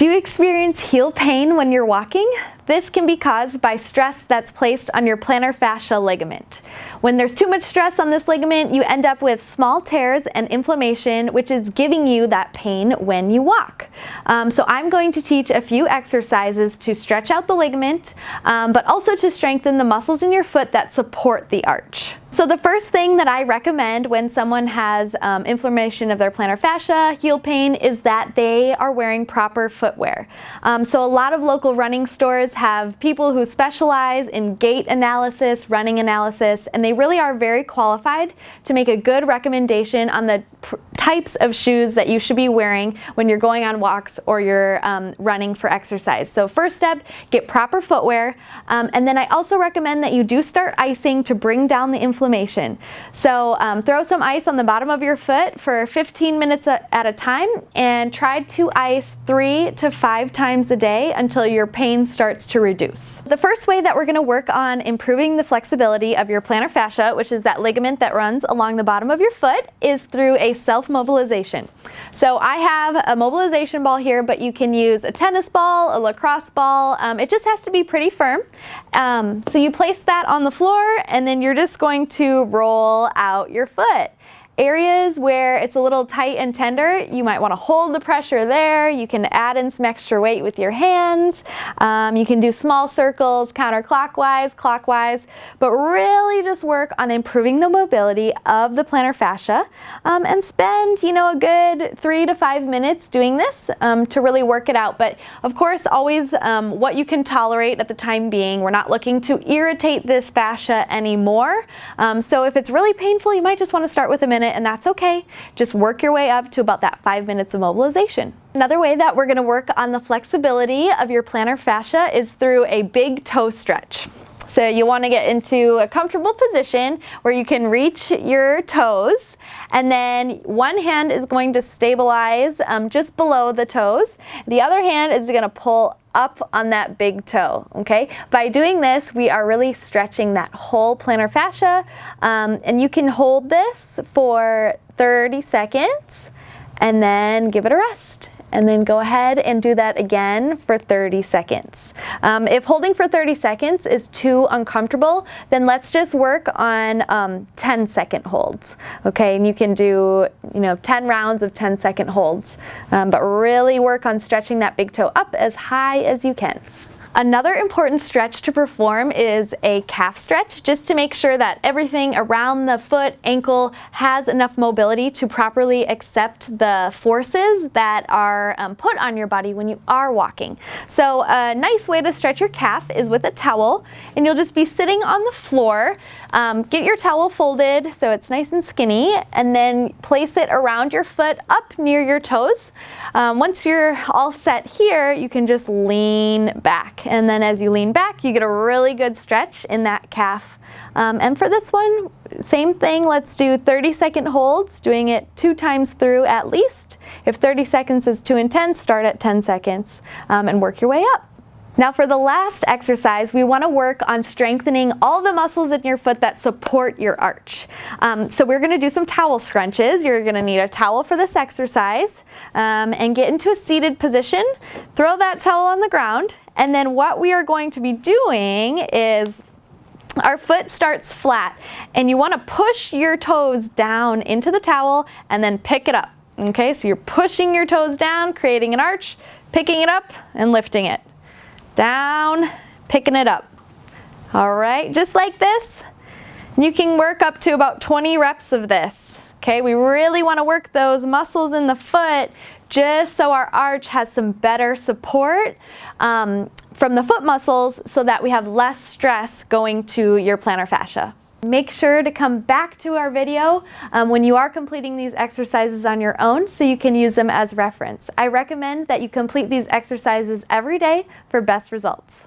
Do you experience heel pain when you're walking? This can be caused by stress that's placed on your plantar fascia ligament. When there's too much stress on this ligament, you end up with small tears and inflammation, which is giving you that pain when you walk. So I'm going to teach a few exercises to stretch out the ligament, but also to strengthen the muscles in your foot that support the arch. So the first thing that I recommend when someone has inflammation of their plantar fascia, heel pain, is that they are wearing proper footwear. So a lot of local running stores have people who specialize in gait analysis, running analysis, and they really are very qualified to make a good recommendation on the types of shoes that you should be wearing when you're going on walks or you're running for exercise. So first step, get proper footwear, and then I also recommend that you do start icing to bring down the inflammation. So throw some ice on the bottom of your foot for 15 minutes at a time and try to ice 3 to 5 times a day until your pain starts to reduce. The first way that we're going to work on improving the flexibility of your plantar fascia, which is that ligament that runs along the bottom of your foot, is through a self-mobilization. So I have a mobilization ball here, but you can use a tennis ball, a lacrosse ball. It just has to be pretty firm. So you place that on the floor and then you're just going to roll out your foot. Areas where it's a little tight and tender, you might want to hold the pressure there. You can add in some extra weight with your hands. You can do small circles counterclockwise, clockwise, but really just work on improving the mobility of the plantar fascia and spend, a good 3 to 5 minutes doing this to really work it out. But of course, always what you can tolerate at the time being. We're not looking to irritate this fascia anymore. So if it's really painful, you might just want to start with a minute, and that's okay. Just work your way up to about that 5 minutes of mobilization. Another way that we're going to work on the flexibility of your plantar fascia is through a big toe stretch. So you want to get into a comfortable position where you can reach your toes, and then one hand is going to stabilize just below the toes. The other hand is going to pull up on that big toe, okay? By doing this, we are really stretching that whole plantar fascia, and you can hold this for 30 seconds and then give it a rest. And then go ahead and do that again for 30 seconds. If holding for 30 seconds is too uncomfortable, then let's just work on 10-second holds. Okay, and you can do 10 rounds of 10-second holds, but really work on stretching that big toe up as high as you can. Another important stretch to perform is a calf stretch, just to make sure that everything around the foot, ankle has enough mobility to properly accept the forces that are put on your body when you are walking. So a nice way to stretch your calf is with a towel, and you'll just be sitting on the floor. Get your towel folded so it's nice and skinny, and then place it around your foot up near your toes. Once you're all set here, you can just lean back. And then as you lean back, you get a really good stretch in that calf. And for this one, same thing, let's do 30-second holds, doing it 2 times through at least. If 30 seconds is too intense, start at 10 seconds and work your way up. Now for the last exercise, we want to work on strengthening all the muscles in your foot that support your arch. So we're going to do some towel scrunches. You're going to need a towel for this exercise, and get into a seated position. Throw that towel on the ground, and then what we are going to be doing is our foot starts flat, and you want to push your toes down into the towel and then pick it up. Okay, so you're pushing your toes down, creating an arch, picking it up and lifting it. Down, picking it up. All right, just like this. You can work up to about 20 reps of this. Okay, we really want to work those muscles in the foot just so our arch has some better support from the foot muscles, so that we have less stress going to your plantar fascia. Make sure to come back to our video when you are completing these exercises on your own, so you can use them as reference. I recommend that you complete these exercises every day for best results.